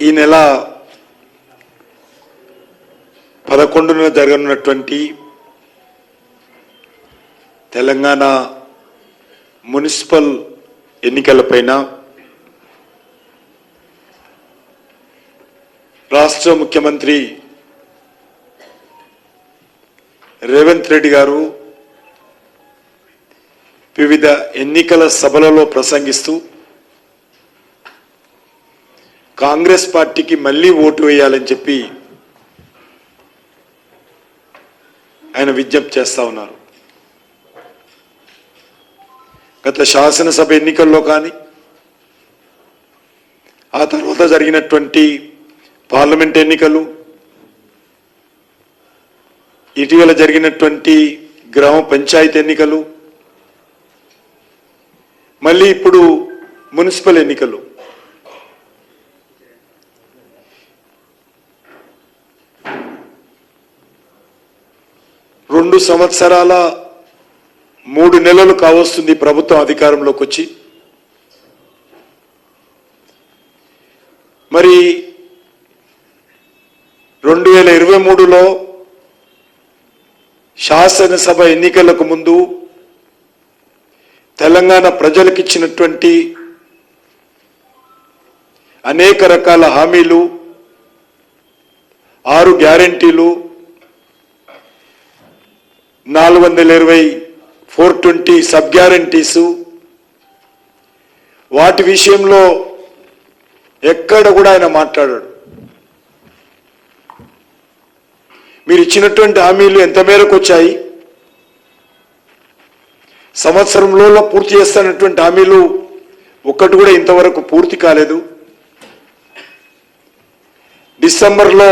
ఈ నెల 11న జరగనున్నటువంటి తెలంగాణ మున్సిపల్ ఎన్నికలపైన రాష్ట్ర ముఖ్యమంత్రి రేవంత్ రెడ్డి గారు వివిధ ఎన్నికల సభలలో ప్రసంగిస్తూ కాంగ్రెస్ పార్టీకి మళ్ళీ ఓటు వేయాలని చెప్పి ఆయన విజ్ఞప్తి చేస్తా ఉన్నారు. గత శాసనసభ ఎన్నికల్లో కానీ ఆ తర్వాత జరిగినటువంటి పార్లమెంట్ ఎన్నికలు, ఇటీవల జరిగినటువంటి గ్రామ పంచాయతీ ఎన్నికలు, మళ్ళీ ఇప్పుడు మున్సిపల్ ఎన్నికలు, రెండు సంవత్సరాల 3 నెలలు కావస్తుంది ప్రభుత్వం అధికారంలోకి వచ్చి. మరి 2023లో శాసనసభ ఎన్నికలకు ముందు తెలంగాణ ప్రజలకు ఇచ్చినటువంటి అనేక రకాల హామీలు, 6 గ్యారెంటీలు, 420 420 సబ్ గ్యారెంటీసు, వాటి విషయంలో ఎక్కడ కూడా ఆయన మాట్లాడాడు. మీరు ఇచ్చినటువంటి హామీలు ఎంత మేరకు వచ్చాయి, సంవత్సరంలో పూర్తి చేస్తున్నటువంటి హామీలు ఒక్కటి కూడా ఇంతవరకు పూర్తి కాలేదు. డిసెంబర్లో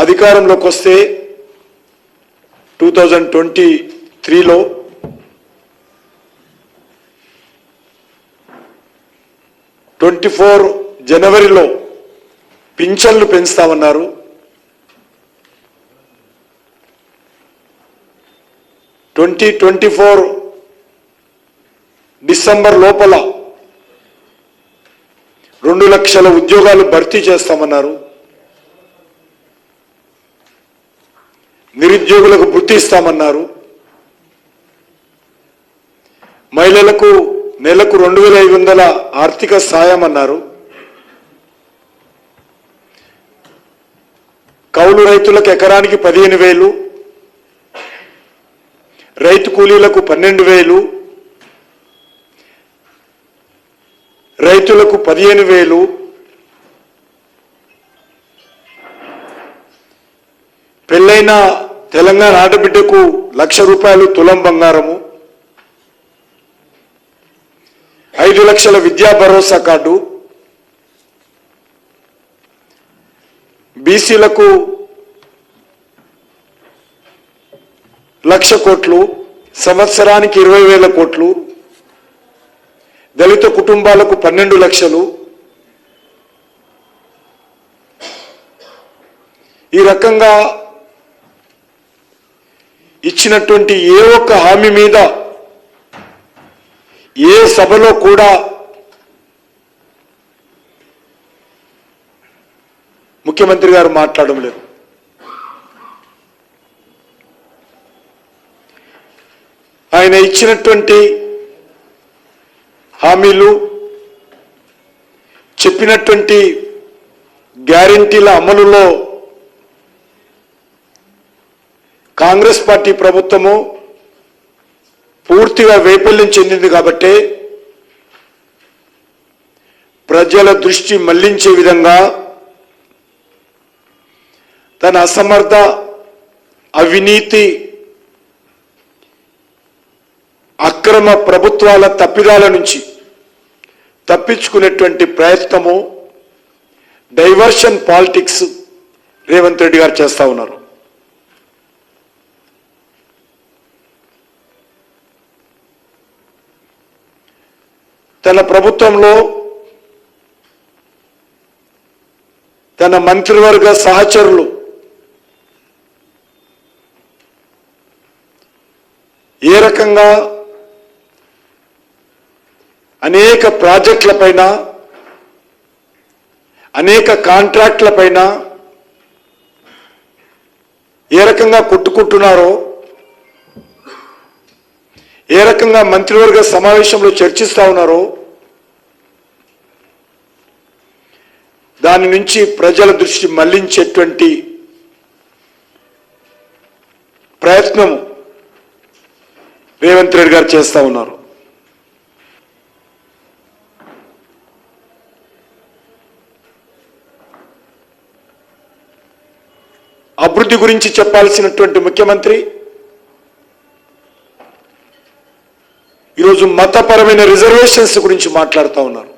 అధికారంలోకి వస్తే 2023లో జనవరిలో పింఛన్లు పెంచుతామన్నారు. 2024 డిసెంబర్ లోపల 2 లక్షల ఉద్యోగాలు భర్తీ చేస్తామన్నారు. నిరుద్యోగులకు వృత్తి ఇస్తామన్నారు. మహిళలకు నెలకు 2500 ఆర్థిక సాయం అన్నారు. కౌలు రైతులకు ఎకరానికి 15,000, రైతు కూలీలకు 12,000, రైతులకు 15,000, పెళ్ళైన తెలంగాణ ఆడబిడ్డకు 1,00,000 రూపాయలు తులం బంగారము, 5 లక్షల విద్యా భరోసా కార్డు, బీసీలకు 1,00,000 కోట్లు, సంవత్సరానికి 20,000 కోట్లు, దళిత కుటుంబాలకు 12 లక్షలు. ఈ రకంగా ఇచ్చినటువంటి ఏ ఒక్క హామీ మీద ఏ సభలో కూడా ముఖ్యమంత్రి గారు మాట్లాడడం లేదు. ఆయన ఇచ్చినటువంటి హామీలు, చెప్పినటువంటి గ్యారెంటీల అమలులో కాంగ్రెస్ పార్టీ ప్రభుత్వము పూర్తిగా వైఫల్యం చెందింది. కాబట్టి ప్రజల దృష్టి మళ్లించే విధంగా తన అసమర్థ, అవినీతి, అక్రమ ప్రభుత్వాల తప్పిదాల నుంచి తప్పించుకునేటువంటి ప్రయత్నము, డైవర్షన్ పాలిటిక్స్ రేవంత్ రెడ్డి గారు చేస్తా ఉన్నారు. తన ప్రభుత్వంలో తన మంత్రివర్గ సహచరులు ఏ రకంగా అనేక ప్రాజెక్టులపైన, అనేక కాంట్రాక్టులపైన ఏ రకంగా కొట్టుకుంటున్నారో, ఏ రకంగా మంత్రివర్గ సమావేశంలో చర్చిస్తా ఉన్నారో దాని నుంచి ప్రజల దృష్టి మళ్లించేటువంటి ప్రయత్నం రేవంత్ రెడ్డి గారు చేస్తా ఉన్నారు. అభివృద్ధి గురించి చెప్పాల్సినటువంటి ముఖ్యమంత్రి ఈరోజు మతపరమైన రిజర్వేషన్స్ గురించి మాట్లాడుతూ ఉన్నారు.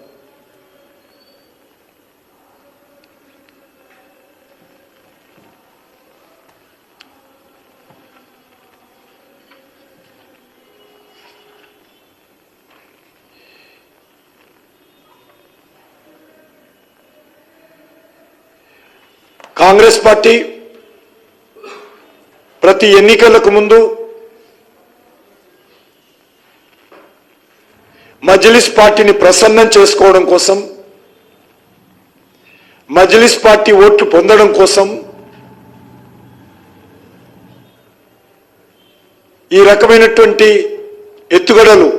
కాంగ్రెస్ పార్టీ ప్రతి ఎన్నికలకు ముందు మజ్లిస్ పార్టీని ప్రసన్నం చేసుకోవడం కోసం, మజ్లిస్ పార్టీ ఓట్లు పొందడం కోసం ఈ రకమైనటువంటి ఎత్తుగడలు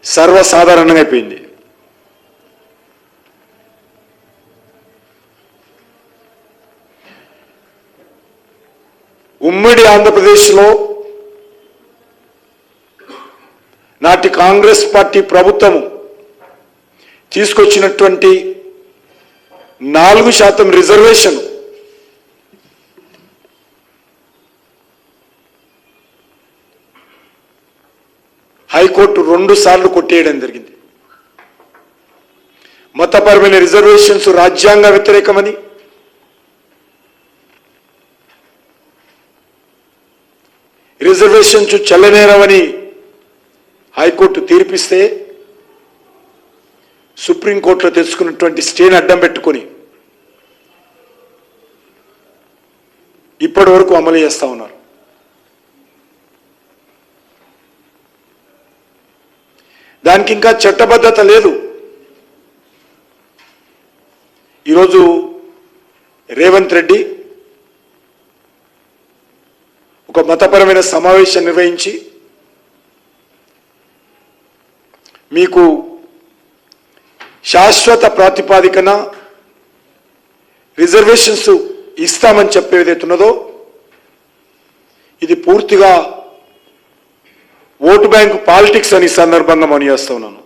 సర్వసాధారణంగా అయిపోయింది. ఉమ్మడి ఆంధ్రప్రదేశ్లో నాటి కాంగ్రెస్ పార్టీ ప్రభుత్వం తీసుకొచ్చినటువంటి 4% రిజర్వేషన్ హైకోర్టు 2 సార్లు కొట్టేయడం జరిగింది. మతపరమైన రిజర్వేషన్స్ రాజ్యాంగ వ్యతిరేకమని, రిజర్వేషన్స్ చెల్లనేరవని హైకోర్టు తీర్పిస్తే సుప్రీంకోర్టులో తెచ్చుకున్నటువంటి స్టేని అడ్డం పెట్టుకొని ఇప్పటి వరకు అమలు చేస్తా ఉన్నారు. దానికి ఇంకా చట్టబద్ధత లేదు. ఈరోజు రేవంత్ రెడ్డి ఒక మతపరమైన సమావేశం నిర్వహించి మీకు శాశ్వత ప్రాతిపాదికన రిజర్వేషన్స్ ఇస్తామని చెప్పేది ఉన్నదో ఇది పూర్తిగా ఓటు బ్యాంకు పాలిటిక్స్ అని సందర్భంగా మనం చేస్తా ఉన్నాను.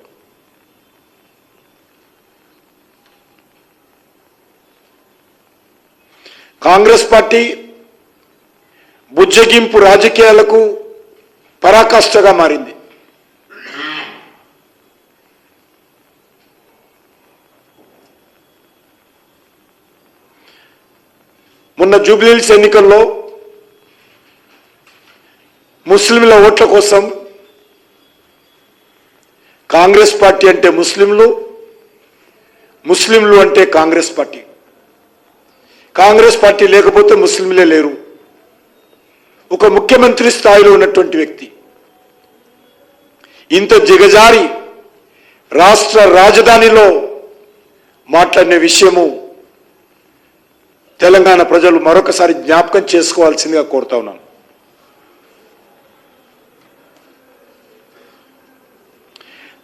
కాంగ్రెస్ పార్టీ బుజ్జగింపు రాజకీయాలకు పరాకాష్ఠగా మారింది. మొన్న జూబ్లీహిల్స్ ఎన్నికల్లో ముస్లింల ఓట్ల కోసం కాంగ్రెస్ పార్టీ అంటే ముస్లింలు, ముస్లింలు అంటే కాంగ్రెస్ పార్టీ, కాంగ్రెస్ పార్టీ లేకపోతే ముస్లింలే లేరు. ఒక ముఖ్యమంత్రి స్థాయిలో ఉన్నటువంటి వ్యక్తి ఇంత దిగజారి రాష్ట్ర రాజధానిలో మాట్లాడిన విషయము తెలంగాణ ప్రజలు మరొకసారి జ్ఞాపకం చేసుకోవాల్సిందిగా కోరుతా ఉన్నాను.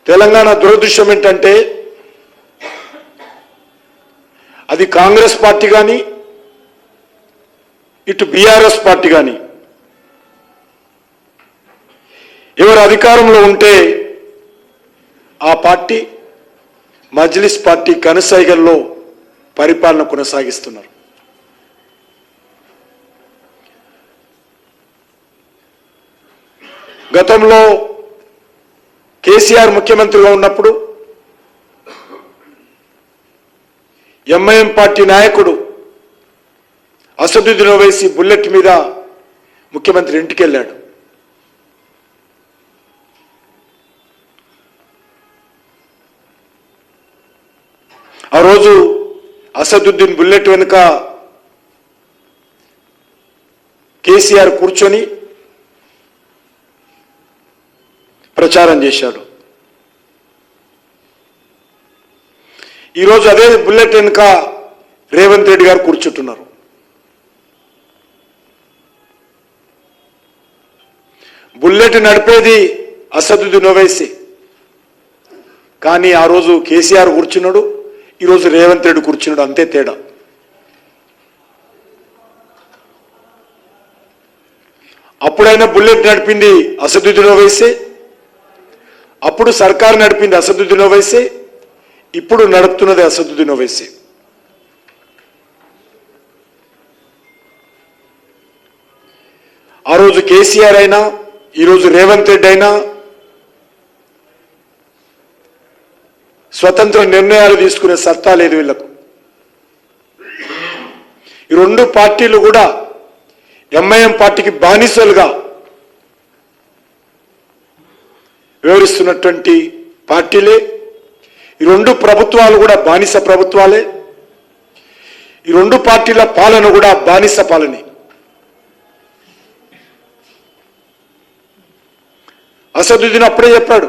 తెలంగాణ దురదృష్టం ఏంటంటే అది కాంగ్రెస్ పార్టీ కానీ ఇటు బీఆర్ఎస్ పార్టీ కానీ ఎవరు అధికారంలో ఉంటే ఆ పార్టీ మజ్లిస్ పార్టీ కనుసైగల్లో పరిపాలన కొనసాగిస్తున్నారు. గతంలో కేసీఆర్ ముఖ్యమంత్రిగా ఉన్నప్పుడు ఎంఐఎం పార్టీ నాయకుడు అసదుద్దీన్ ఓవైసీ బుల్లెట్ మీద ముఖ్యమంత్రి ఇంటికి వెళ్ళాడు. ఆ రోజు అసదుద్దీన్ బుల్లెట్ వెనుక కేసీఆర్ కూర్చొని ప్రచారం చేశాడు. ఈరోజు అదే బుల్లెట్ వెనుక రేవంత్ రెడ్డి గారు కూర్చుంటున్నారు. బుల్లెట్ నడిపేది అసదుద్దీన్ ఓవైసీ, కానీ ఆ రోజు కేసీఆర్ కూర్చున్నాడు, ఈరోజు రేవంత్ రెడ్డి కూర్చున్నాడు, అంతే తేడా. అప్పుడైనా బుల్లెట్ నడిపింది అసదుద్దీన్ ఓవైసీ, అప్పుడు సర్కారు నడిపింది అసదుద్దీన్ ఓవైసీ, ఇప్పుడు నడుపుతున్నది అసదుద్దీన్ ఓవైసీ. ఆ రోజు కేసీఆర్ అయినా ఈరోజు రేవంత్ రెడ్డి అయినా స్వతంత్ర నిర్ణయాలు తీసుకునే సత్తా లేదు వీళ్లకు. ఈ రెండు పార్టీలు కూడా ఎంఐఎం పార్టీకి బానిసలుగా వ్యవహరిస్తున్నటువంటి పార్టీలే. ఈ రెండు ప్రభుత్వాలు కూడా బానిస ప్రభుత్వాలే. ఈ రెండు పార్టీల పాలన కూడా బానిస పాలనే. అసదుద్దీన్ అప్పుడే చెప్పాడు,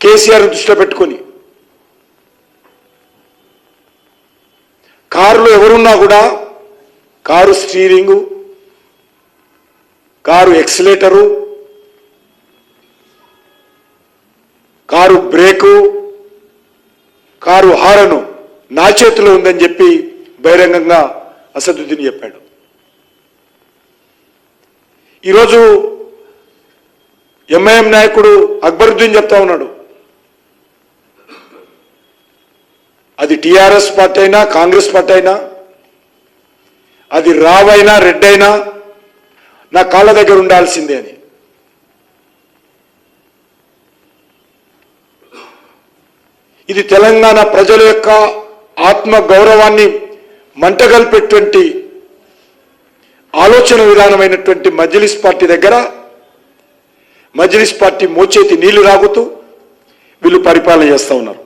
కేసీఆర్ దృష్టిలో పెట్టుకొని, కారులో ఎవరున్నా కూడా car steering, car accelerator, car brake, car horn నా చేతిలో ఉందని చెప్పి బహిరంగంగా అసదుద్దీన్ చెప్పాడు. ఈరోజు ఎంఐఎం నాయకుడు అక్బరుద్దీన్ చెప్తా ఉన్నాడు, అది టీఆర్ఎస్ పార్టీ అయినా కాంగ్రెస్ పార్టీ అయినా, అది రావైనా రెడ్డైనా నా కాళ్ళ దగ్గర ఉండాల్సిందే అని. ఇది తెలంగాణ ప్రజల యొక్క ఆత్మ గౌరవాన్ని మంటగల్పేటువంటి ఆలోచన విధానమైనటువంటి మజ్లిస్ పార్టీ దగ్గర మజ్లిస్ పార్టీ మోచేతి నీళ్లు రాగుతూ వీళ్ళు పరిపాలన చేస్తూ ఉన్నారు.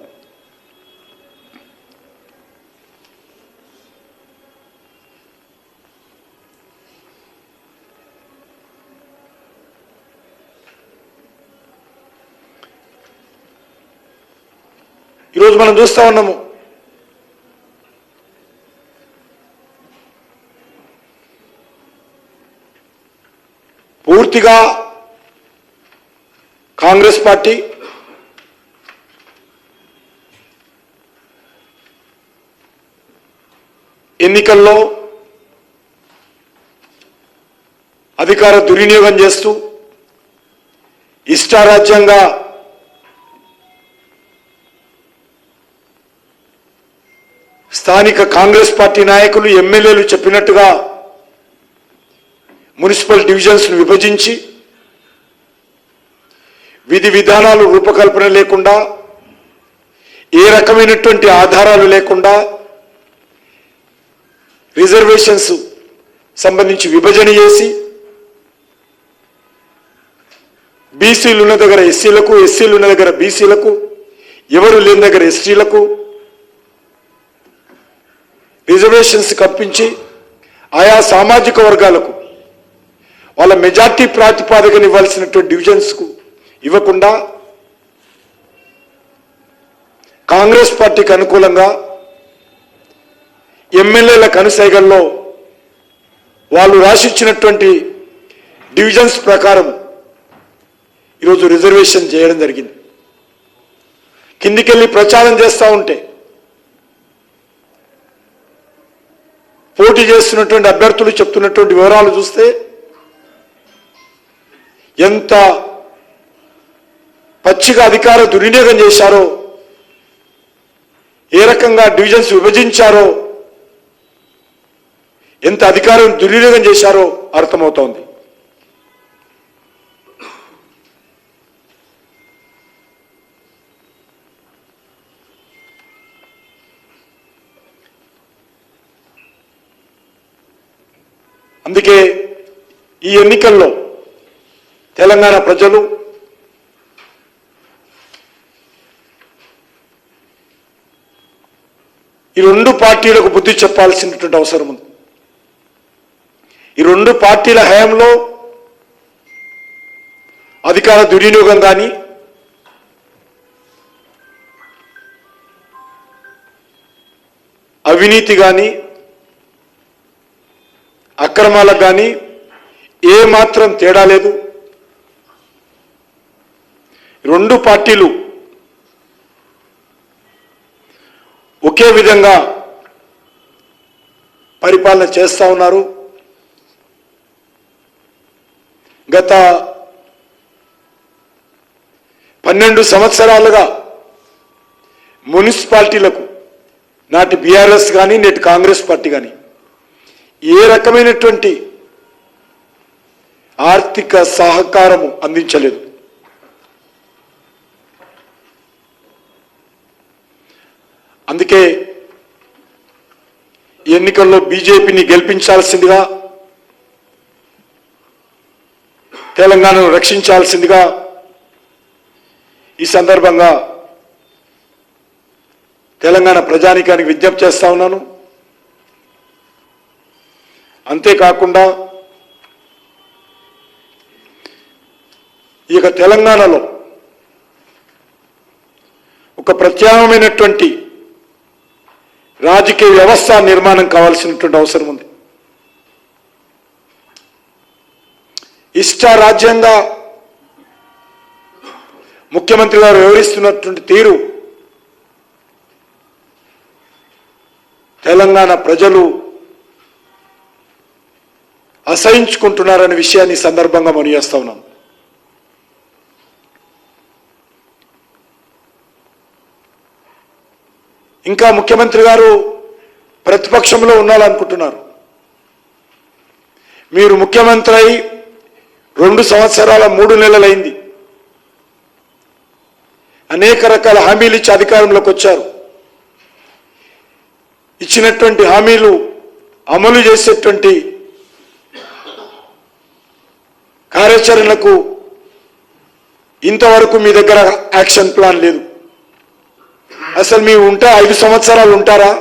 ఈరోజు మనం చూస్తూ ఉన్నాము, పూర్తిగా కాంగ్రెస్ పార్టీ ఎన్నికల్లో అధికార దుర్వినియోగం చేస్తూ ఇష్టారాజ్యంగా స్థానిక కాంగ్రెస్ పార్టీ నాయకులు ఎమ్మెల్యేలు చెప్పినట్టుగా మున్సిపల్ డివిజన్స్ను విభజించి విధి విధానాలు రూపకల్పన లేకుండా, ఏ రకమైనటువంటి ఆధారాలు లేకుండా రిజర్వేషన్స్ సంబంధించి విభజన చేసి బీసీలు ఉన్న దగ్గర ఎస్సీలకు, ఎస్సీలు ఉన్న దగ్గర బీసీలకు, ఎవరు లేని దగ్గర ఎస్టీలకు రిజర్వేషన్స్ కల్పించి ఆయా సామాజిక వర్గాలకు వాళ్ళ మెజార్టీ ప్రాతిపాదికన ఇవ్వాల్సినటువంటి డివిజన్స్కు ఇవ్వకుండా కాంగ్రెస్ పార్టీకి అనుకూలంగా ఎమ్మెల్యేల కనుసైగల్లో వాళ్ళు రాసిచ్చినటువంటి డివిజన్స్ ప్రకారం ఈరోజు రిజర్వేషన్ చేయడం జరిగింది. కిందికెళ్ళి ప్రచారం చేస్తూ ఉంటే పోటీ చేస్తున్నటువంటి అభ్యర్థులు చెప్తున్నటువంటి వివరాలు చూస్తే ఎంత పచ్చిగా అధికార దుర్వినియోగం చేశారో, ఏ రకంగా డివిజన్స్ విభజించారో, ఎంత అధికారం దుర్వినియోగం చేశారో అర్థమవుతోంది. అందుకే ఈ ఎన్నికల్లో తెలంగాణ ప్రజలు ఈ రెండు పార్టీలకు బుద్ధి చెప్పాల్సినటువంటి అవసరం ఉంది. ఈ రెండు పార్టీల హయాంలో అధికార దుర్వినియోగం కానీ, అవినీతి కానీ అక్రమాలకు కానీ ఏమాత్రం తేడా లేదు. రెండు పార్టీలు ఒకే విధంగా పరిపాలన చేస్తూ ఉన్నారు. గత 12 సంవత్సరాలుగా మున్సిపాలిటీలకు నాటి బీఆర్ఎస్ కానీ నేటి కాంగ్రెస్ పార్టీ కానీ ఏ రకమైనటువంటి ఆర్థిక సహకారము అందించలేదు. అందుకే ఎన్నికల్లో బీజేపీని గెలిపించాల్సిందిగా, తెలంగాణను రక్షించాల్సిందిగా ఈ సందర్భంగా తెలంగాణ ప్రజానీకానికి విజ్ఞప్తి చేస్తా ఉన్నాను. అంతేకాకుండా ఇక తెలంగాణలో ఒక ప్రత్యేకమైనటువంటి రాజకీయ వ్యవస్థ నిర్మాణం కావాల్సినటువంటి అవసరం ఉంది. ఇష్టారాజ్యంగా ముఖ్యమంత్రి గారు వ్యవహరిస్తున్నటువంటి తీరు తెలంగాణ ప్రజలు అసహించుకుంటున్నారనే విషయాన్ని సందర్భంగా మనం చేస్తా ఉన్నాం. ఇంకా ముఖ్యమంత్రి గారు ప్రతిపక్షంలో ఉండాలనుకుంటున్నారు. మీరు ముఖ్యమంత్రి అయి 2 సంవత్సరాల 3 నెలలైంది. అనేక రకాల హామీలు ఇచ్చి అధికారంలోకి వచ్చారు. ఇచ్చినటువంటి హామీలు అమలు చేసేటువంటి కార్యాచరణకు ఇంతవరకు మీ దగ్గర యాక్షన్ ప్లాన్ లేదు. అసలు మీరు ఉంటే 5 సంవత్సరాలు ఉంటారా?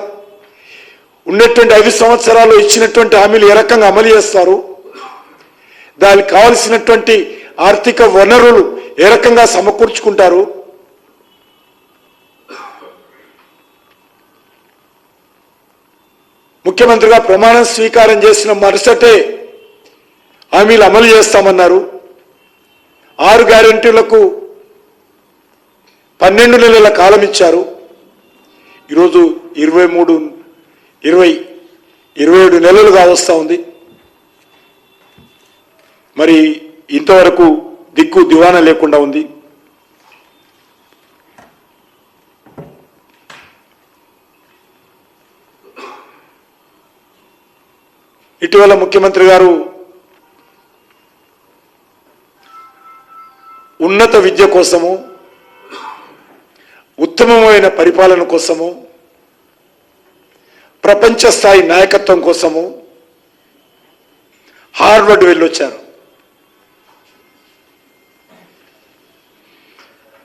ఉన్నటువంటి 5 సంవత్సరాలు ఇచ్చినటువంటి హామీలు ఏ రకంగా అమలు చేస్తారు? దానికి కావలసినటువంటి ఆర్థిక వనరులు ఏ రకంగా సమకూర్చుకుంటారు? ముఖ్యమంత్రిగా ప్రమాణ స్వీకారం చేసిన మరుసటే హామీలు అమలు చేస్తామన్నారు. 6 గ్యారెంటీలకు 12 నెలల కాలం ఇచ్చారు. ఈరోజు 27 నెలలుగా వస్తూ ఉంది. మరి ఇంతవరకు దిక్కు దివానా లేకుండా ఉంది. ఇటీవల ముఖ్యమంత్రి గారు ఉన్నత విద్య కోసము, ఉత్తమమైన పరిపాలన కోసము, ప్రపంచ స్థాయి నాయకత్వం కోసము హార్వర్డ్ వెళ్ళొచ్చారు.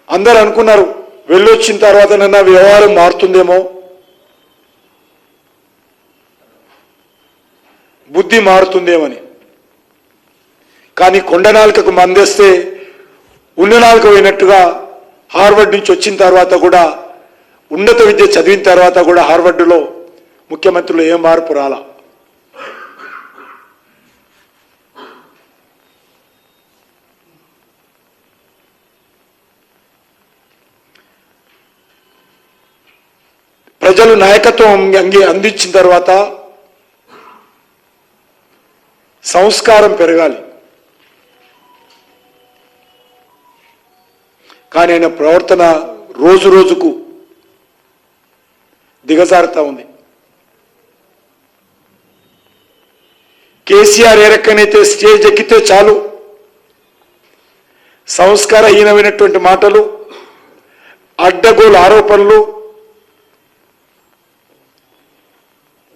అందరూ అనుకున్నారు వెళ్ళొచ్చిన తర్వాత నన్న వ్యవహారం మారుతుందేమో, బుద్ధి మారుతుందేమని. కానీ కొండ నాలుకకు మందేస్తే ఉన్న నాలుక పోయినట్టుగా హార్వర్డ్ నుంచి వచ్చిన తర్వాత కూడా, ఉన్నత విద్య చదివిన తర్వాత కూడా హార్వర్డ్లో ముఖ్యమంత్రులు ఏం మార్పు రాలా. ప్రజలు నాయకత్వం అందించిన తర్వాత సంస్కారం పెరగాలి. కానీ ఆయన ప్రవర్తన రోజు రోజుకు దిగజారుతా ఉంది. కేసీఆర్ ఏ రకనైతే స్టేజ్ ఎక్కితే చాలు సంస్కారహీనమైనటువంటి మాటలు, అడ్డగోలు ఆరోపణలు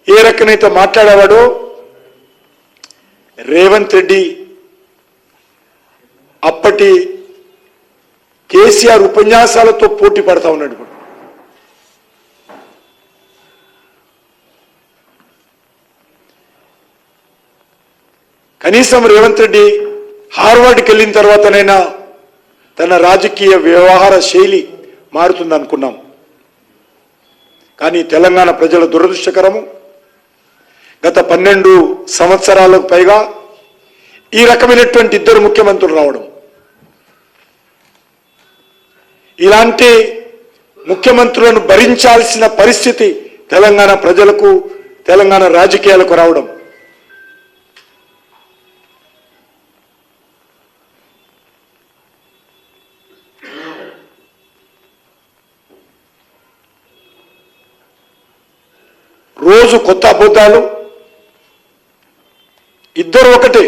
ఏ రకనైతే మాట్లాడేవాడో రేవంత్ రెడ్డి అప్పటి కేసీఆర్ ఉపన్యాసాలతో పోటీ పడతా ఉన్నాడు. ఇప్పుడు కనీసం రేవంత్ రెడ్డి హార్వర్డ్కి వెళ్ళిన తర్వాతనైనా తన రాజకీయ వ్యవహార శైలి మారుతుందనుకున్నాం. కానీ తెలంగాణ ప్రజల దురదృష్టకరము, గత 12 సంవత్సరాలకు పైగా ఈ రకమైనటువంటి ఇద్దరు ముఖ్యమంత్రులు రావడం. ఇలాంటి ముఖ్యమంత్రులను భరించాల్సిన పరిస్థితి తెలంగాణ ప్రజలకు, తెలంగాణ రాజకీయాలకు రావడం. రోజు కొత్త అబద్ధాలు, ఇద్దరు ఒకటే,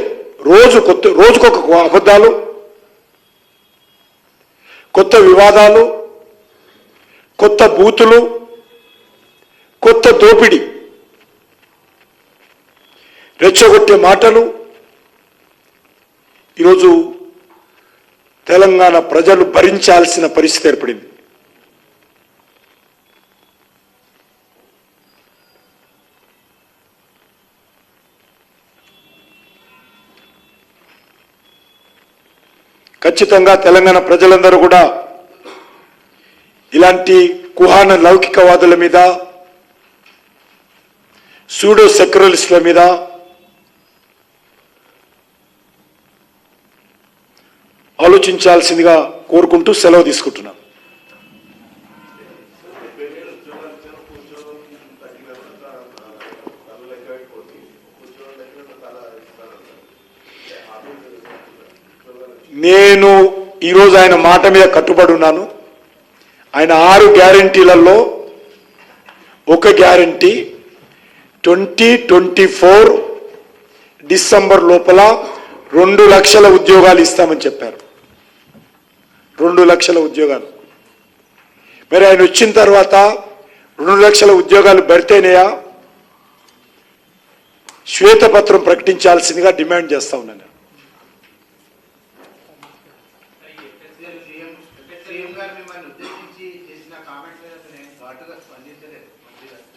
రోజుకొక అబద్ధాలు, కొత్త వివాదాలు, కొత్త బూతులు, కొత్త దోపిడీ, రెచ్చగొట్టే మాటలు. ఈరోజు తెలంగాణ ప్రజలు భరించాల్సిన పరిస్థితి ఏర్పడింది. ఖచ్చితంగా తెలంగాణ ప్రజలందరూ కూడా ఇలాంటి కుహాన లౌకికవాదుల మీద, సూడో సెక్యులరిస్టుల మీద ఆలోచించాల్సిందిగా కోరుకుంటూ సెలవు తీసుకుంటున్నాను. నేను ఈరోజు ఆయన మాట మీద కట్టుబడి ఉన్నాను. ఆయన 6 గ్యారంటీలలో ఒక గ్యారంటీ 2024 డిసెంబర్ లోపల 2 లక్షల ఉద్యోగాలు ఇస్తామని చెప్పారు. 2 లక్షల ఉద్యోగాలు. మరి ఆయన వచ్చిన తర్వాత 2 లక్షల ఉద్యోగాలు భర్తేనేయా, శ్వేతపత్రం ప్రకటించాల్సిందిగా డిమాండ్ చేస్తా ఉన్నాను.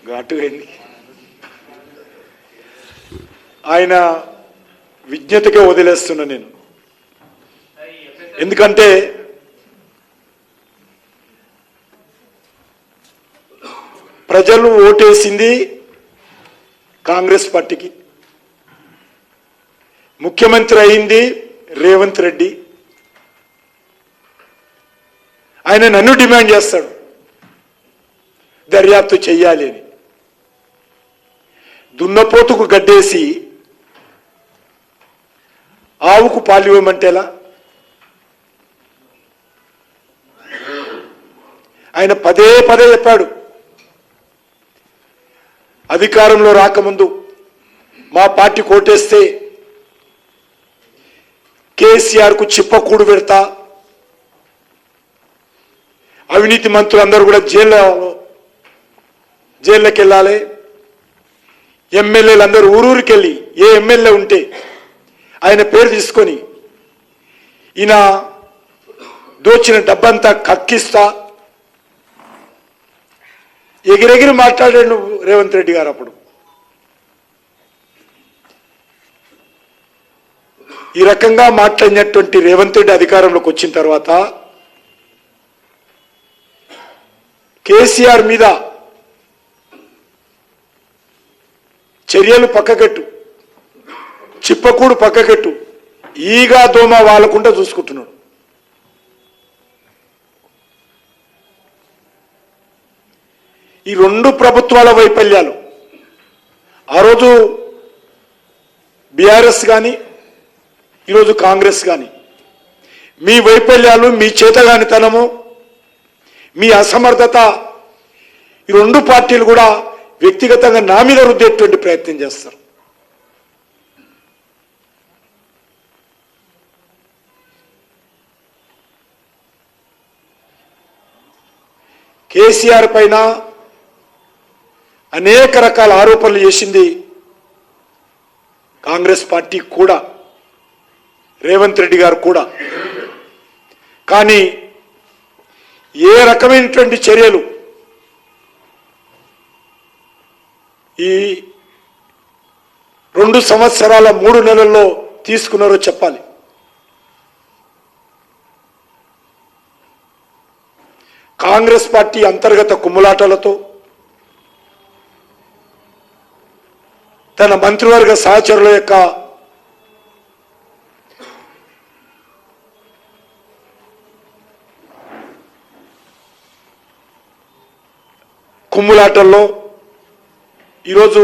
ఘాటుగైంది. ఆయన విజ్ఞతకే వదిలేస్తున్నా నేను. ఎందుకంటే ప్రజలు ఓటేసింది కాంగ్రెస్ పార్టీకి, ముఖ్యమంత్రి అయింది రేవంత్ రెడ్డి. ఆయన నన్ను డిమాండ్ చేస్తాడు దర్యాప్తు చెయ్యాలి అని. దున్నపోతుకు గడ్డేసి ఆవుకు పాలు ఇవ్వమంటేలా? ఆయన పదే చెప్పాడు, అధికారంలో రాకముందు మా పార్టీ కోటేస్తే కేసీఆర్కు చిప్పకూడు పెడతా, అవినీతి మంత్రులందరూ కూడా జైల్లోకి వెళ్ళాలి, ఎమ్మెల్యేలు అందరూ ఊరూరికి వెళ్ళి ఏ ఎమ్మెల్యే ఉంటే ఆయన పేరు తీసుకొని ఈయన దోచిన డబ్బంతా కక్కిస్తా ఎగిరెగిరి మాట్లాడాడు రేవంత్ రెడ్డి గారు. అప్పుడు ఈ రకంగా మాట్లాడినటువంటి రేవంత్ రెడ్డి అధికారంలోకి వచ్చిన తర్వాత కేసీఆర్ మీద చర్యలు పక్కకెట్టు, చిప్పకూడు పక్కకెట్టు, ఈగా దోమ వాళ్ళకుండా చూసుకుంటున్నాడు. ఈ 2 ప్రభుత్వాల వైఫల్యాలు, ఆ రోజు బీఆర్ఎస్ కానీ ఈరోజు కాంగ్రెస్ కానీ, మీ వైఫల్యాలు, మీ చేతగానితనము, మీ అసమర్థత, ఈ 2 పార్టీలు కూడా వ్యక్తిగతంగా నా మీద రుద్దేటువంటి ప్రయత్నం చేస్తారు. కేసీఆర్ పైన అనేక రకాల ఆరోపణలు చేసింది కాంగ్రెస్ పార్టీ కూడా, రేవంత్ రెడ్డి గారు కూడా. కానీ ఏ రకమైనటువంటి చర్యలు ఈ 2 సంవత్సరాల 3 నెలల్లో తీసుకున్నారో చెప్పాలి. కాంగ్రెస్ పార్టీ అంతర్గత కుమ్ములాటలతో, తన మంత్రివర్గ సహచరుల యొక్క కుమ్ములాటల్లో ఈరోజు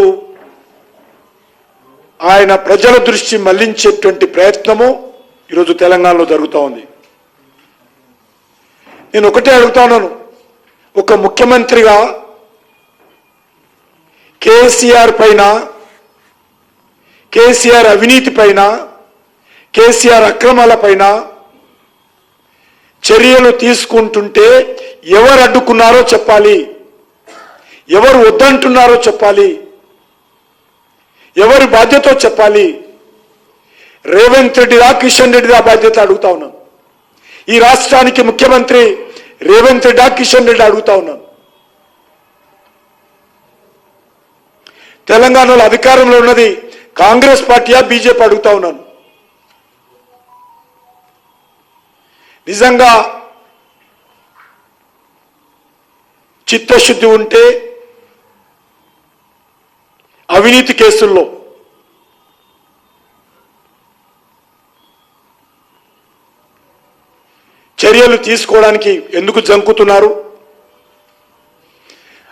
ఆయన ప్రజల దృష్టి మళ్లించేటువంటి ప్రయత్నము ఈరోజు తెలంగాణలో జరుగుతూ ఉంది. నేను ఒకటే అడుగుతా ఉన్నాను, ఒక ముఖ్యమంత్రిగా కేసీఆర్ పైన, కేసీఆర్ అవినీతి పైన, కేసీఆర్ అక్రమాల పైన చర్యలు తీసుకుంటుంటే ఎవరు అడ్డుకున్నారో చెప్పాలి, ఎవరు వద్దంటున్నారో చెప్పాలి, ఎవరి బాధ్యతో చెప్పాలి. రేవంత్ రెడ్డిదా కిషన్ రెడ్డిదా బాధ్యత అడుగుతా ఉన్నాను. ఈ రాష్ట్రానికి ముఖ్యమంత్రి రేవంత్ రెడ్డి కిషన్ రెడ్డి అడుగుతా ఉన్నాను. తెలంగాణలో అధికారంలో ఉన్నది కాంగ్రెస్ పార్టీయా బీజేపీ అడుగుతా ఉన్నాను. నిజంగా చిత్తశుద్ధి ఉంటే అవినీతి కేసుల్లో చర్యలు తీసుకోవడానికి ఎందుకు జంకుతున్నారు?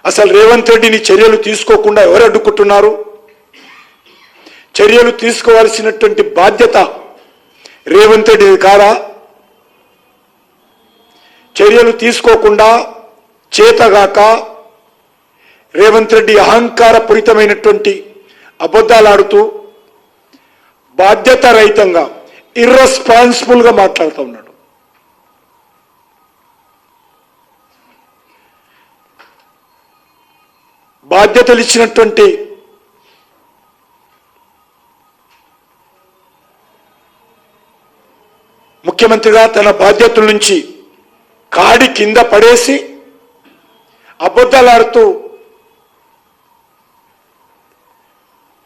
అసలు రేవంత్ రెడ్డిని చర్యలు తీసుకోకుండా ఎవరు అడ్డుకుంటున్నారు? చర్యలు తీసుకోవాల్సినటువంటి బాధ్యత రేవంత్ రెడ్డిది కాదా? చర్యలు తీసుకోకుండా చేతగాక రేవంత్ రెడ్డి అహంకారపూరితమైనటువంటి అబద్ధాలాడుతూ బాధ్యత రహితంగా ఇర్రెస్పాన్సిబుల్గా మాట్లాడుతూ ఉన్నాడు. బాధ్యతలు ఇచ్చినటువంటి ముఖ్యమంత్రిగా తన బాధ్యతల నుంచి కాడి కింద పడేసి అబద్ధాలాడుతూ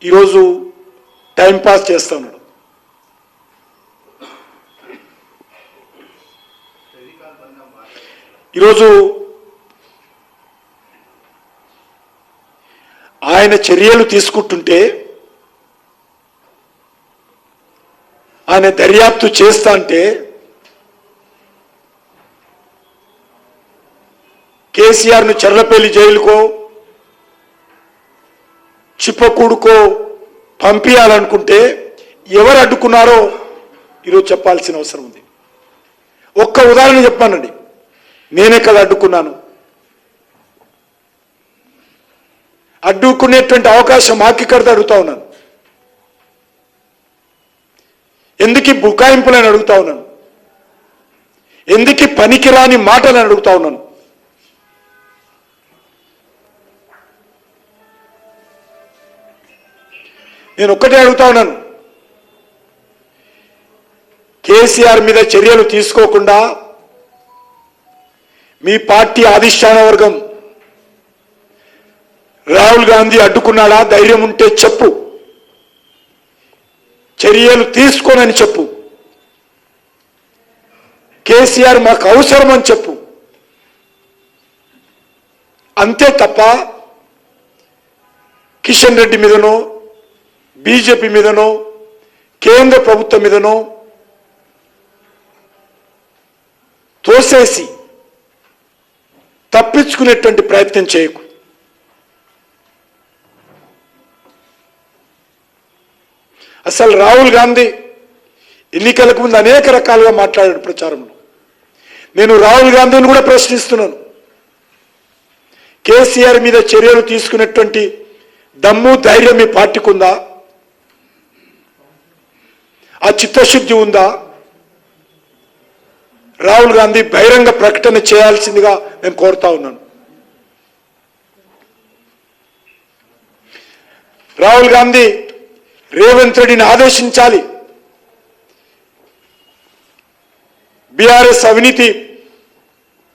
ఈరోజు టైంపాస్ చేస్తూ ఉన్నాడు. ఈరోజు ఆయన చర్యలు తీసుకుంటుంటే, ఆయన దర్యాప్తు చేస్తా అంటే కేసీఆర్ను చెర్లపల్లి జైలుకో చిప్పకూడుకో పంపించాలనుకుంటే ఎవరు అడ్డుకున్నారో ఈరోజు చెప్పాల్సిన అవసరం ఉంది. ఒక్క ఉదాహరణ చెప్పానండి, నేనే కదా అడ్డుకున్నాను. అడ్డుకునేటువంటి అవకాశం మాకిక్కడితో అడుగుతా ఉన్నాను. ఎందుకు బుకాయింపులని అడుగుతా ఉన్నాను, ఎందుకు పనికిరాని మాటలని అడుగుతా ఉన్నాను. నేను ఒక్కటే అడుగుతా ఉన్నాను, కేసీఆర్ మీద చర్యలు తీసుకోకుండా మీ పార్టీ అధిష్టాన వర్గం రాహుల్ గాంధీ అడ్డుకున్నాడా? ధైర్యం ఉంటే చెప్పు, చర్యలు తీసుకోనని చెప్పు. కేసీఆర్ మాకు అవసరం అని చెప్పు. అంతే తప్ప కిషన్ రెడ్డి మీదనో, బీజేపీ మీదనో, కేంద్ర ప్రభుత్వం మీదనో తోసేసి తప్పించుకునేటువంటి ప్రయత్నం చేయకు. అసలు రాహుల్ గాంధీ ఎన్నికలకు ముందు అనేక రకాలుగా మాట్లాడాడు ప్రచారంలో. నేను రాహుల్ గాంధీని కూడా ప్రశ్నిస్తున్నాను, కేసీఆర్ మీద చర్యలు తీసుకునేటువంటి దమ్ము ధైర్యం మీ పార్టీకి ఉందా? ఆ చిత్తశుద్ధి ఉందా? రాహుల్ గాంధీ బహిరంగ ప్రకటన చేయాల్సిందిగా నేను కోరుతా ఉన్నాను. రాహుల్ గాంధీ రేవంత్ రెడ్డిని ఆదేశించాలి. బీఆర్ఎస్ అవినీతి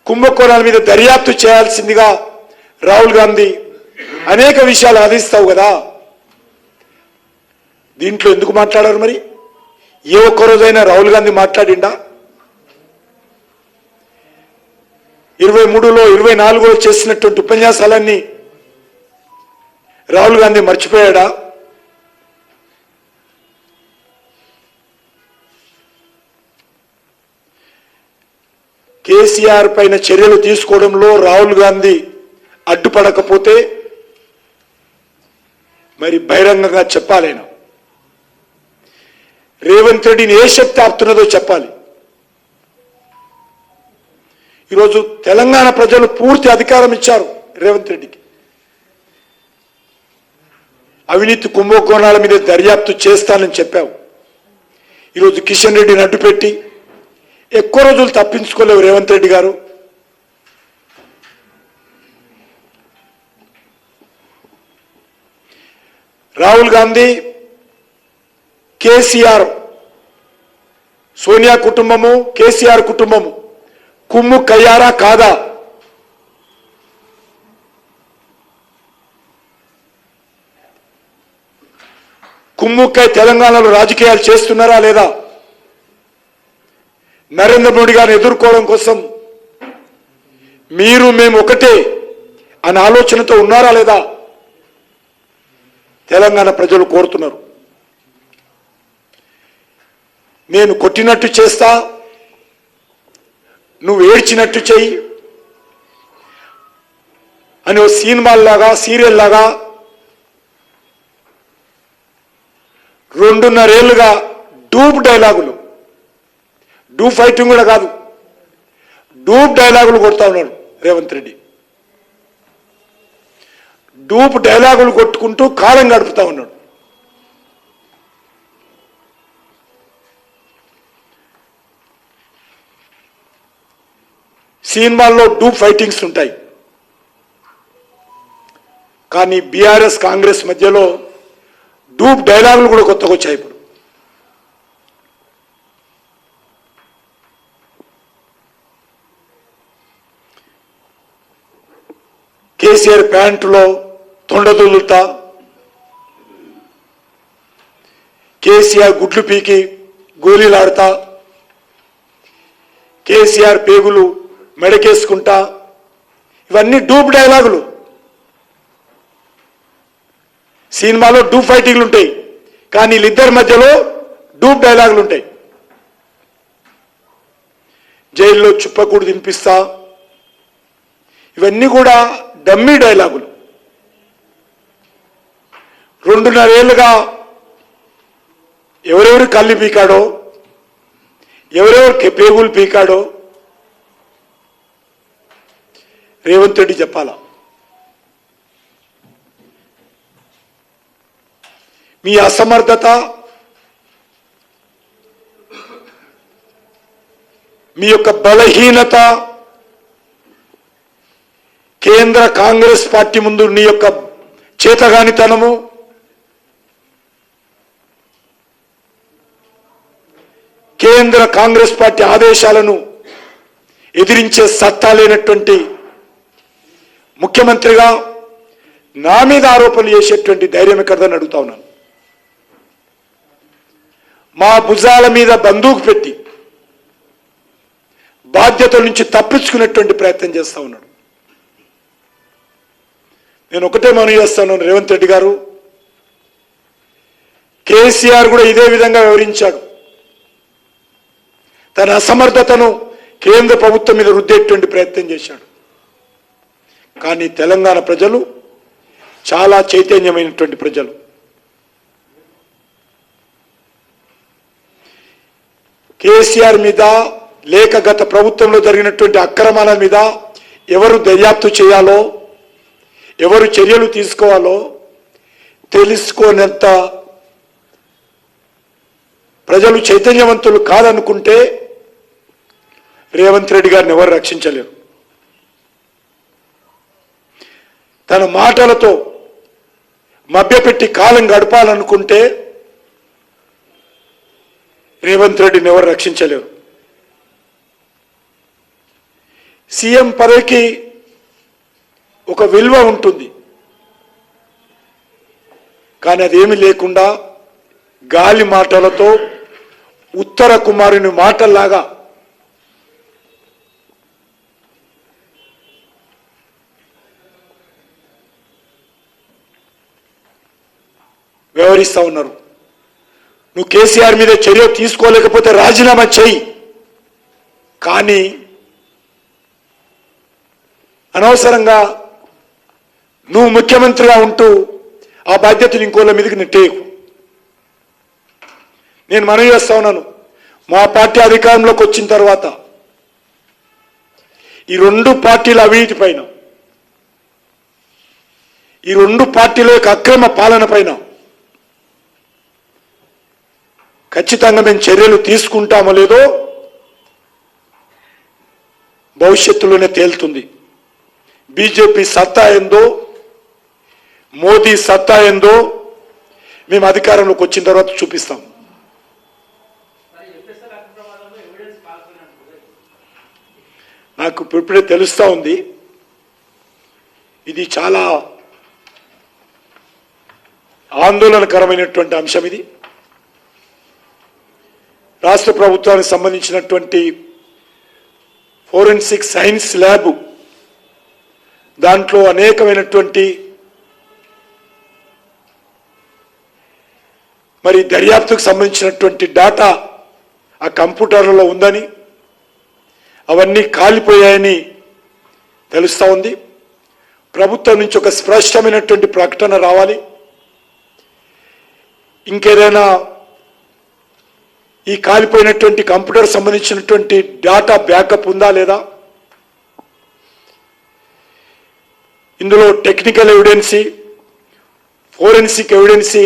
కుంభకోణాల మీద దర్యాప్తు చేయాల్సిందిగా రాహుల్ గాంధీ అనేక విషయాలు ఆదేశిస్తావు కదా, దీంట్లో ఎందుకు మాట్లాడారు? మరి ఏ ఒక్కరోజైనా రాహుల్ గాంధీ మాట్లాడిండా? 23లో 24లో చేసినటువంటి ఉపన్యాసాలన్నీ రాహుల్ గాంధీ మర్చిపోయాడా? కేసీఆర్ పైన చర్యలు తీసుకోవడంలో రాహుల్ గాంధీ అడ్డుపడకపోతే మరి బహిరంగంగా చెప్పాలేను. రేవంత్ రెడ్డిని ఏ శక్తి ఆపుతున్నదో చెప్పాలి. ఈరోజు తెలంగాణ ప్రజలు పూర్తి అధికారం ఇచ్చారు రేవంత్ రెడ్డికి. అవినీతి కుంభకోణాల మీద దర్యాప్తు చేస్తానని చెప్పావు. ఈరోజు కిషన్ రెడ్డిని అడ్డుపెట్టి ఎక్కువ రోజులు తప్పించుకోలేవు రేవంత్ రెడ్డి గారు. రాహుల్ గాంధీ, కేసీఆర్, సోనియా కుటుంబము, కేసీఆర్ కుటుంబము కుమ్ము కయ్యారా కాదా? కుమ్ముక్కై తెలంగాణలో రాజకీయాలు చేస్తున్నారా లేదా? నరేంద్ర మోడీ గారిని ఎదుర్కోవడం కోసం మీరు మేము ఒకటే అనే ఆలోచనతో ఉన్నారా లేదా? తెలంగాణ ప్రజలు కోరుతున్నారు. నేను కొట్టినట్టు చేస్తా, నువ్వు ఏడ్చినట్టు చెయ్యి అని ఓ సినిమాల్లాగా, సీరియల్ లాగా 2.5 ఏళ్లుగా డూప్ డైలాగులు, డూప్ ఫైటింగ్ కూడా కాదు, డూప్ డైలాగులు కొడతా ఉన్నాడు రేవంత్ రెడ్డి. డూప్ డైలాగులు కొట్టుకుంటూ కాలం గడుపుతా ఉన్నాడు. సినిమాల్లో డూప్ ఫైటింగ్స్ ఉంటాయి, కానీ బీఆర్ఎస్ కాంగ్రెస్ మధ్యలో డూప్ డైలాగులు కూడా కొత్తగా వచ్చాయి. ఇప్పుడు కేసీఆర్ ప్యాంటులో తొండదులుతా, కేసీఆర్ గుడ్లు పీకి గోళీలాడుతా, కేసీఆర్ పేగులు మెడకేసుకుంటా, ఇవన్నీ డూప్ డైలాగులు. సినిమాలో డూప్ ఫైటింగ్లు ఉంటాయి, కానీ వీళ్ళిద్దరి మధ్యలో డూప్ డైలాగులు ఉంటాయి. జైల్లో చుప్పకూడు తినిపిస్తా, ఇవన్నీ కూడా డమ్మీ డైలాగులు. 2.5 ఏళ్లుగా ఎవరెవరు కళ్ళు పీకాడో, ఎవరెవరు పేగులు పీకాడో రేవంత్ రెడ్డి చెప్పాలా. మీ అసమర్థత, మీ యొక్క బలహీనత, కేంద్ర కాంగ్రెస్ పార్టీ ముందు నీ యొక్క చేతగానితనము, కేంద్ర కాంగ్రెస్ పార్టీ ఆదేశాలను ఎదిరించే సత్తా లేనటువంటి ముఖ్యమంత్రిగా నా మీద ఆరోపణలు చేసేటువంటి ధైర్యం ఎక్కడదని అడుగుతా ఉన్నాను. మా భుజాల మీద బందూకు పెట్టి బాధ్యతల నుంచి తప్పించుకునేటువంటి ప్రయత్నం చేస్తా ఉన్నాడు. నేను ఒకటే మనవి చేస్తాను, రేవంత్ రెడ్డి గారు, కేసీఆర్ కూడా ఇదే విధంగా వివరించాడు. తన అసమర్థతను కేంద్ర ప్రభుత్వం మీద రుద్దేటువంటి ప్రయత్నం చేశాడు. కానీ తెలంగాణ ప్రజలు చాలా చైతన్యమైనటువంటి ప్రజలు. కేసీఆర్ మీద లేక గత ప్రభుత్వంలో జరిగినటువంటి అక్రమాల మీద ఎవరు దర్యాప్తు చేయాలో, ఎవరు చర్యలు తీసుకోవాలో తెలుసుకోనంత ప్రజలు చైతన్యవంతులు కాదనుకుంటే రేవంత్ రెడ్డి గారిని ఎవరు రక్షించలేరు. తన మాటలతో మభ్యపెట్టి కాలం గడపాలనుకుంటే రేవంత్ రెడ్డిని ఎవరు రక్షించలేరు. సీఎం పదవికి ఒక విలువ ఉంటుంది, కానీ అదేమీ లేకుండా గాలి మాటలతో ఉత్తర కుమారుని మాటల్లాగా వ్యవహరిస్తూ ఉన్నారు. నువ్వు కేసీఆర్ మీద చర్య తీసుకోలేకపోతే రాజీనామా చెయ్యి, కానీ అనవసరంగా నువ్వు ముఖ్యమంత్రిగా ఉంటూ ఆ బాధ్యతను ఇంకోళ్ళ మీదకి నెట్టేయకు. నేను మనవి చేస్తా ఉన్నాను, మా పార్టీ అధికారంలోకి వచ్చిన తర్వాత ఈ రెండు పార్టీల అవినీతి పైన, ఈ రెండు పార్టీల యొక్క అక్రమ పాలన పైన ఖచ్చితంగా మేము చర్యలు తీసుకుంటామో లేదో భవిష్యత్తులోనే తేలుతుంది. బీజేపీ సత్తా ఏందో, మోదీ సత్తా ఏందో మేము అధికారంలోకి వచ్చిన తర్వాత చూపిస్తాం. నాకు ఇప్పుడే తెలుస్తూ ఉంది, ఇది చాలా ఆందోళనకరమైనటువంటి అంశం. ఇది రాష్ట్ర ప్రభుత్వానికి సంబంధించినటువంటి ఫోరెన్సిక్ సైన్స్ ల్యాబ్, దాంట్లో అనేకమైనటువంటి మరి దర్యాప్తుకు సంబంధించినటువంటి డాటా ఆ కంప్యూటర్లలో ఉందని, అవన్నీ కాలిపోయాయని తెలుస్తూ ఉంది. ప్రభుత్వం నుంచి ఒక స్పష్టమైనటువంటి ప్రకటన రావాలి. ఇంకేదైనా ఈ కాలిపోయినటువంటి కంప్యూటర్ సంబంధించినటువంటి డాటా బ్యాకప్ ఉందా లేదా, ఇందులో టెక్నికల్ ఎవిడెన్సీ, ఫోరెన్సిక్ ఎవిడెన్సీ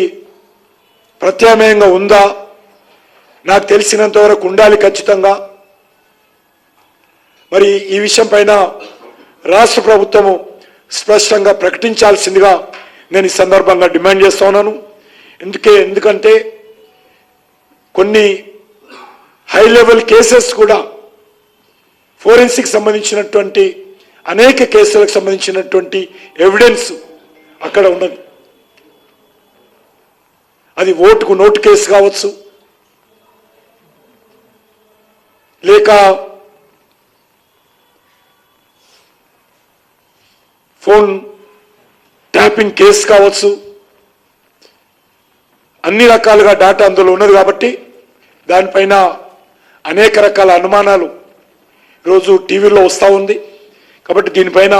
ప్రత్యామ్నాయంగా ఉందా, నాకు తెలిసినంత వరకు ఉండాలి ఖచ్చితంగా. మరి ఈ విషయం పైన రాష్ట్ర ప్రభుత్వము స్పష్టంగా ప్రకటించాల్సిందిగా నేను ఈ సందర్భంగా డిమాండ్ చేస్తా ఉన్నాను. ఎందుకంటే కొన్ని హై లెవెల్ కేసెస్ కూడా, ఫోరెన్సిక్ సంబంధించినటువంటి అనేక కేసులకు సంబంధించినటువంటి ఎవిడెన్స్ అక్కడ ఉన్నది. అది ఓటుకు నోటు కేసు కావచ్చు, లేక ఫోన్ ట్యాపింగ్ కేసు కావచ్చు, అన్ని రకాలుగా డాటా అందులో ఉన్నది. కాబట్టి దానిపైన అనేక రకాల అనుమానాలు ఈరోజు టీవీలో వస్తూ ఉంది. కాబట్టి దీనిపైన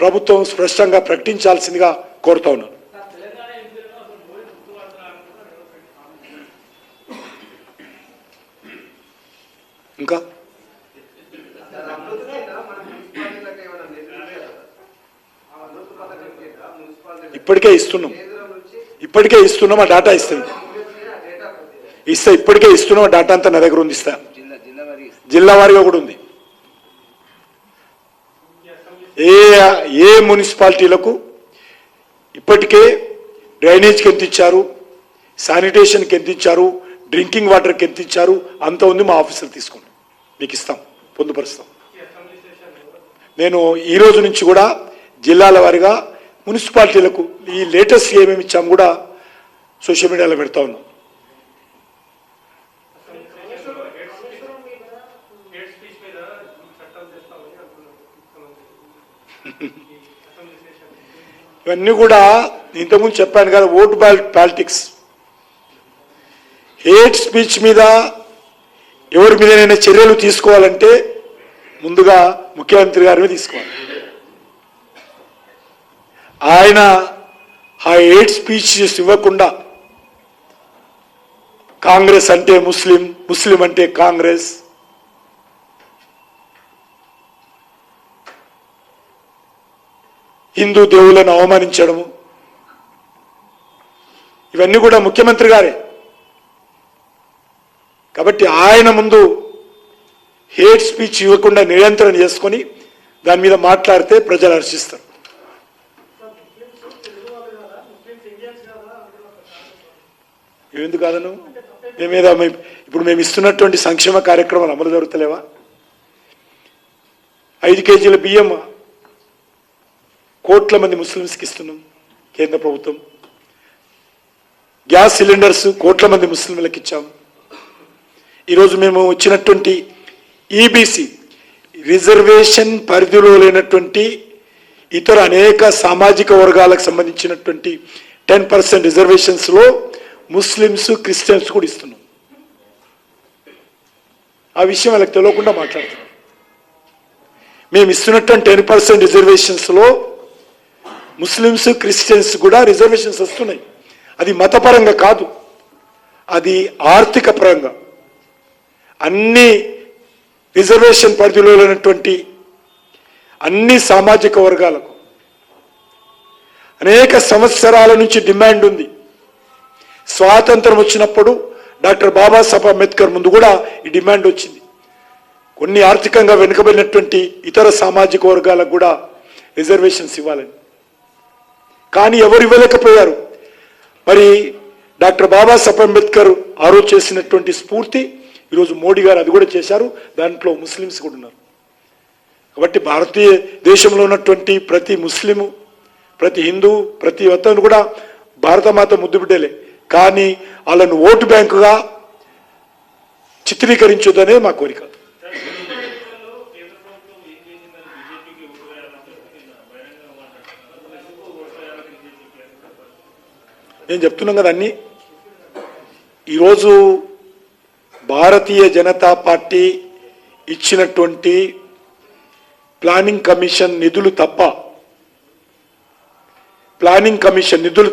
ప్రభుత్వం స్పష్టంగా ప్రకటించాల్సిందిగా కోరుతా ఉన్నాను. ఇంకా ఇప్పటికే ఇస్తున్నాం ఆ డాటా ఇస్తాం. ఇప్పటికే ఇస్తున్నాం ఆ డాటా అంతా నా దగ్గర ఉంది. ఇస్తా, జిల్లా వారీగా కూడా ఉంది. ఏ మున్సిపాలిటీలకు ఇప్పటికే డ్రైనేజ్కి ఎంత ఇచ్చారు, శానిటేషన్కి ఎంత ఇచ్చారు, డ్రింకింగ్ వాటర్కి ఎంత ఇచ్చారు, అంత ఉంది. మా ఆఫీసర్ తీసుకోండి, మీకు ఇస్తాం, పొందుపరుస్తాం. నేను ఈ రోజు నుంచి కూడా జిల్లాల వారీగా మున్సిపాలిటీలకు ఈ లేటెస్ట్ ఏమేమి ఇచ్చాము కూడా సోషల్ మీడియాలో పెడతా ఉన్నాం. ఇవన్నీ కూడా ఇంతకుముందు చెప్పాను కదా, ఓటు పాలిటిక్స్, హేట్ స్పీచ్ మీద ఎవరి మీదనైనా చర్యలు తీసుకోవాలంటే ముందుగా ముఖ్యమంత్రి గారి మీద తీసుకోవాలి. ఆయన ఆ హేట్ స్పీచ్ ఇవ్వకుండా కాంగ్రెస్ అంటే ముస్లిం, ముస్లిం అంటే కాంగ్రెస్, హిందూ దేవులను అవమానించడము, ఇవన్నీ కూడా ముఖ్యమంత్రి గారే. కాబట్టి ఆయన ముందు హేట్ స్పీచ్ ఇవ్వకుండా నియంత్రణ చేసుకొని దాని మీద మాట్లాడితే ప్రజలు హర్షిస్తారు. ఎందుకు కాదను? ఇప్పుడు మేము ఇస్తున్నటువంటి సంక్షేమ కార్యక్రమాలు అమలు జరుగుతలేవా? 5 కేజీల బియ్యం కోట్ల మంది ముస్లింస్కి ఇస్తున్నాం కేంద్ర ప్రభుత్వం. గ్యాస్ సిలిండర్స్ కోట్ల మంది ముస్లింలకు ఇచ్చాం. ఈరోజు మేము ఇచ్చినటువంటి ఈబీసీ రిజర్వేషన్ పరిధిలో లేనటువంటి ఇతర అనేక సామాజిక వర్గాలకు సంబంధించినటువంటి 10% రిజర్వేషన్స్లో ముస్లిమ్స్, క్రిస్టియన్స్ కూడా ఇస్తున్నాం. ఆ విషయం వాళ్ళకి తెలియకుండా మాట్లాడుతున్నాం. మేము ఇస్తున్నటువంటి 10% రిజర్వేషన్స్లో ముస్లిమ్స్ క్రిస్టియన్స్ కూడా రిజర్వేషన్స్ వస్తున్నాయి. అది మతపరంగా కాదు, అది ఆర్థిక పరంగా. అన్ని రిజర్వేషన్ పరిధిలో ఉన్నటువంటి అన్ని సామాజిక వర్గాలకు అనేక సంవత్సరాల నుంచి డిమాండ్ ఉంది. స్వాతంత్రం వచ్చినప్పుడు డాక్టర్ బాబాసాహెబ్ అంబేద్కర్ ముందు కూడా ఈ డిమాండ్ వచ్చింది. కొన్ని ఆర్థికంగా వెనుకబడినటువంటి ఇతర సామాజిక వర్గాలకు కూడా రిజర్వేషన్స్ ఇవ్వాలని. కానీ ఎవరు ఇవ్వలేకపోయారు. మరి డాక్టర్ బాబాసాహెబ్ అంబేద్కర్ ఆ రోజు చేసినటువంటి స్ఫూర్తి ఈరోజు మోడీ గారు అది కూడా చేశారు. దాంట్లో ముస్లిమ్స్ కూడా ఉన్నారు. కాబట్టి భారతీయ దేశంలో ఉన్నటువంటి ప్రతి ముస్లిము, ప్రతి హిందూ, ప్రతి ఒక్కరు కూడా భారతమాత ముద్దు బిడ్డలే. కానీ వాళ్ళను ఓటు బ్యాంకుగా చిత్రీకరించొద్దనే మా కోరిక. నేను చెప్తున్నాం కదా అన్నీ. ఈరోజు భారతీయ జనతా పార్టీ ఇచ్చినటువంటి ప్లానింగ్ కమిషన్ నిధులు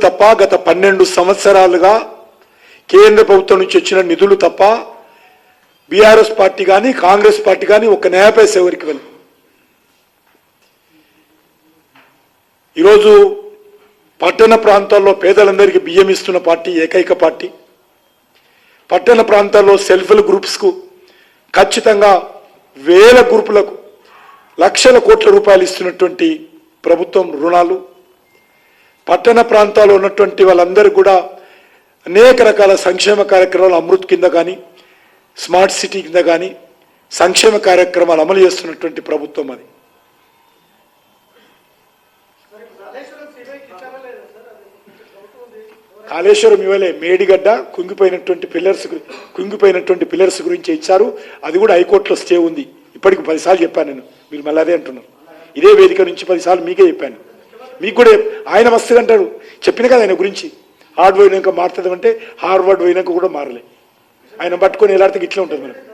తప్ప గత 12 సంవత్సరాలుగా కేంద్ర ప్రభుత్వం నుంచి వచ్చిన నిధులు తప్ప బీఆర్ఎస్ పార్టీ కానీ కాంగ్రెస్ పార్టీ కానీ ఒక నయా పైసా ఎవరికి వెళ్ళి. ఈరోజు పట్టణ ప్రాంతాల్లో పేదలందరికీ బియ్యం ఇస్తున్న పార్టీ ఏకైక పార్టీ. పట్టణ ప్రాంతాల్లో సెల్ఫ్ హెల్ప్ గ్రూప్స్కు ఖచ్చితంగా వేల గ్రూపులకు లక్షల కోట్ల రూపాయలు ఇస్తున్నటువంటి ప్రభుత్వం రుణాలు. పట్టణ ప్రాంతాల్లో ఉన్నటువంటి వాళ్ళందరూ కూడా అనేక రకాల సంక్షేమ కార్యక్రమాలు అమృత్ కింద కానీ స్మార్ట్ సిటీ కింద కానీ సంక్షేమ కార్యక్రమాలు అమలు చేస్తున్నటువంటి ప్రభుత్వం అది. కాళేశ్వరం ఇవ్వలే, మేడిగడ్డ కుంగిపోయినటువంటి పిల్లర్స్ గురించి ఇచ్చారు. అది కూడా హైకోర్టులో స్టే ఉంది. ఇప్పటికి 10 సార్లు చెప్పాను నేను, మీరు మళ్ళీ అదే అంటున్నారు. ఇదే వేదిక నుంచి 10 సార్లు మీకే చెప్పాను. మీకు కూడా ఆయన మస్తుగా అంటారు, చెప్పిన కదా ఆయన గురించి. హార్డ్వర్డ్ పోయినాక మారుతుంది అంటే హార్వర్డ్ పోయినాక కూడా మారలే. ఆయన పట్టుకొని ఎలాడితే ఇట్లా ఉంటుంది మనం.